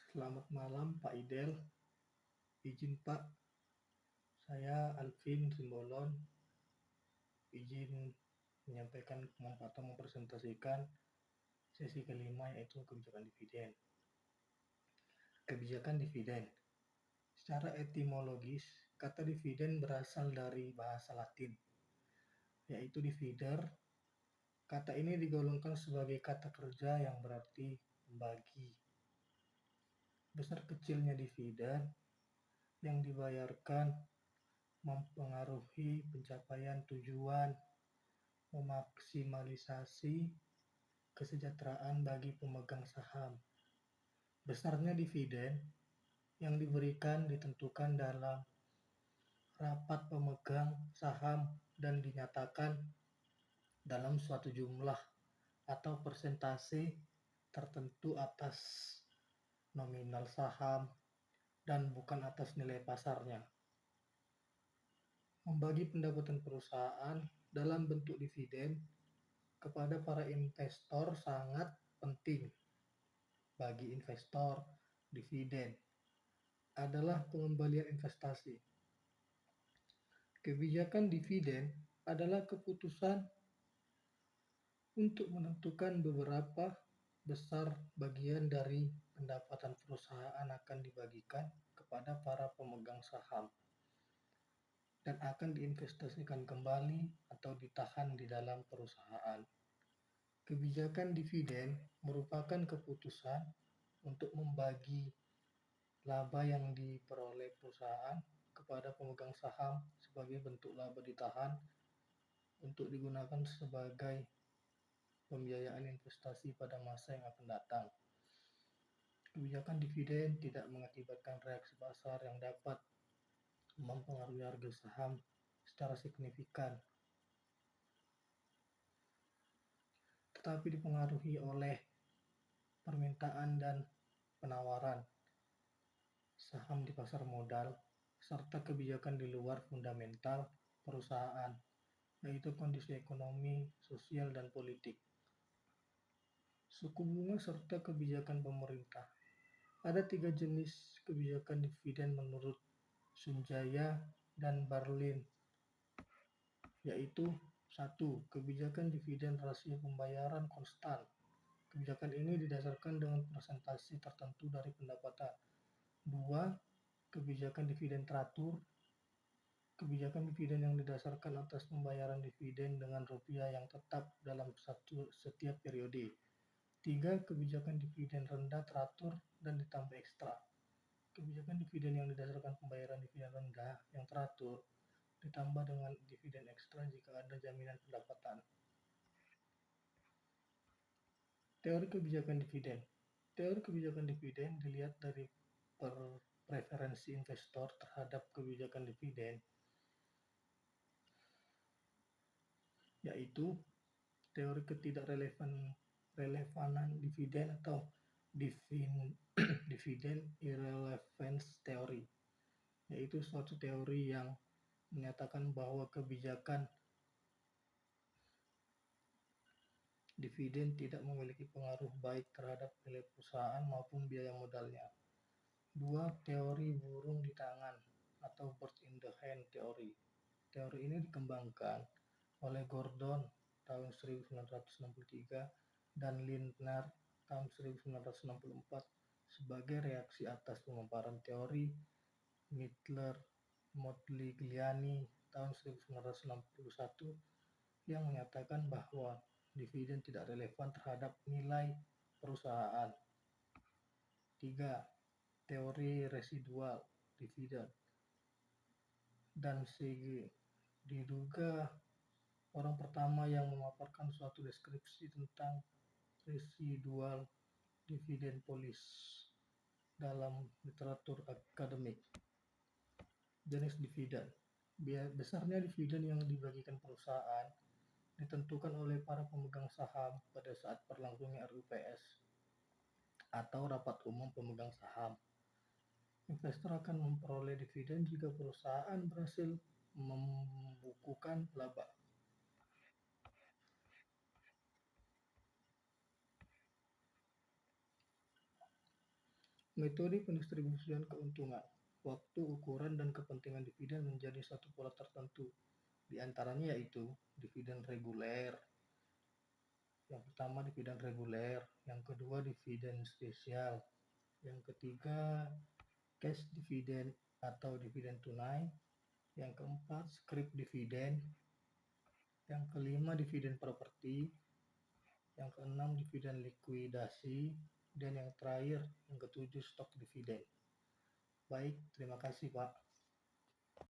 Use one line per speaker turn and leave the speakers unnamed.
Selamat malam Pak Idel. Izin Pak, saya Alvin Simbolon. Izin menyampaikan atau mempresentasikan sesi kelima, yaitu kebijakan dividen. Kebijakan dividen. Secara etimologis, kata dividen berasal dari bahasa Latin, yaitu divider. Kata ini digolongkan sebagai kata kerja yang berarti membagi. Besar kecilnya dividen yang dibayarkan mempengaruhi pencapaian tujuan memaksimalisasi kesejahteraan bagi pemegang saham. Besarnya dividen yang diberikan ditentukan dalam rapat pemegang saham dan dinyatakan dalam suatu jumlah atau persentase tertentu atas nominal saham dan bukan atas nilai pasarnya. Membagi pendapatan perusahaan dalam bentuk dividen kepada para investor sangat penting. Bagi investor, dividen adalah pengembalian investasi. Kebijakan dividen adalah keputusan untuk menentukan beberapa besar bagian dari pendapatan perusahaan akan dibagikan kepada para pemegang saham dan akan diinvestasikan kembali atau ditahan di dalam perusahaan. Kebijakan dividen merupakan keputusan untuk membagi laba yang diperoleh perusahaan kepada pemegang saham sebagai bentuk laba ditahan untuk digunakan sebagai pembiayaan investasi pada masa yang akan datang. Kebijakan dividen tidak mengakibatkan reaksi pasar yang dapat mempengaruhi harga saham secara signifikan, tetapi dipengaruhi oleh permintaan dan penawaran saham di pasar modal, serta kebijakan di luar fundamental perusahaan, yaitu kondisi ekonomi, sosial, dan politik. Suku bunga serta kebijakan pemerintah. Ada 3 jenis kebijakan dividen menurut Sunjaya dan Barlin, yaitu 1. Kebijakan dividen rasio pembayaran konstan. Kebijakan ini didasarkan dengan persentase tertentu dari pendapatan. 2. Kebijakan dividen teratur. Kebijakan dividen yang didasarkan atas pembayaran dividen dengan rupiah yang tetap dalam setiap periode. 3. Kebijakan dividen rendah teratur dan ditambah ekstra. Kebijakan dividen yang didasarkan pembayaran dividen rendah yang teratur ditambah dengan dividen ekstra jika ada jaminan pendapatan. Teori kebijakan dividen. Teori kebijakan dividen dilihat dari preferensi investor terhadap kebijakan dividen, yaitu teori ketidakrelevanan dividen atau dividend irrelevance theory, yaitu suatu teori yang menyatakan bahwa kebijakan dividen tidak memiliki pengaruh baik terhadap nilai perusahaan maupun biaya modalnya. 2. Teori burung di tangan atau bird in the hand theory. Teori ini dikembangkan oleh Gordon tahun 1963 dan Lindner tahun 1964 sebagai reaksi atas pemaparan teori Mittler-Modigliani tahun 1961 yang menyatakan bahwa dividen tidak relevan terhadap nilai perusahaan. 3. Teori residual dividen dan C.G. diduga orang pertama yang memaparkan suatu deskripsi tentang residual dividend policy dalam literatur akademik. Jenis dividen. Besarnya dividen yang dibagikan perusahaan ditentukan oleh para pemegang saham pada saat berlangsungnya RUPS atau rapat umum pemegang saham. Investor akan memperoleh dividen jika perusahaan berhasil membukukan laba. Metode pendistribusian keuntungan. Waktu, ukuran, dan kepentingan dividen menjadi satu pola tertentu. Di antaranya yaitu dividen reguler. Yang pertama dividen reguler, yang kedua dividen spesial, yang ketiga cash dividen atau dividen tunai, yang keempat scrip dividen, yang kelima dividen properti, yang keenam dividen likuidasi, dan yang terakhir yang ketujuh stok dividen. Baik, terima kasih Pak.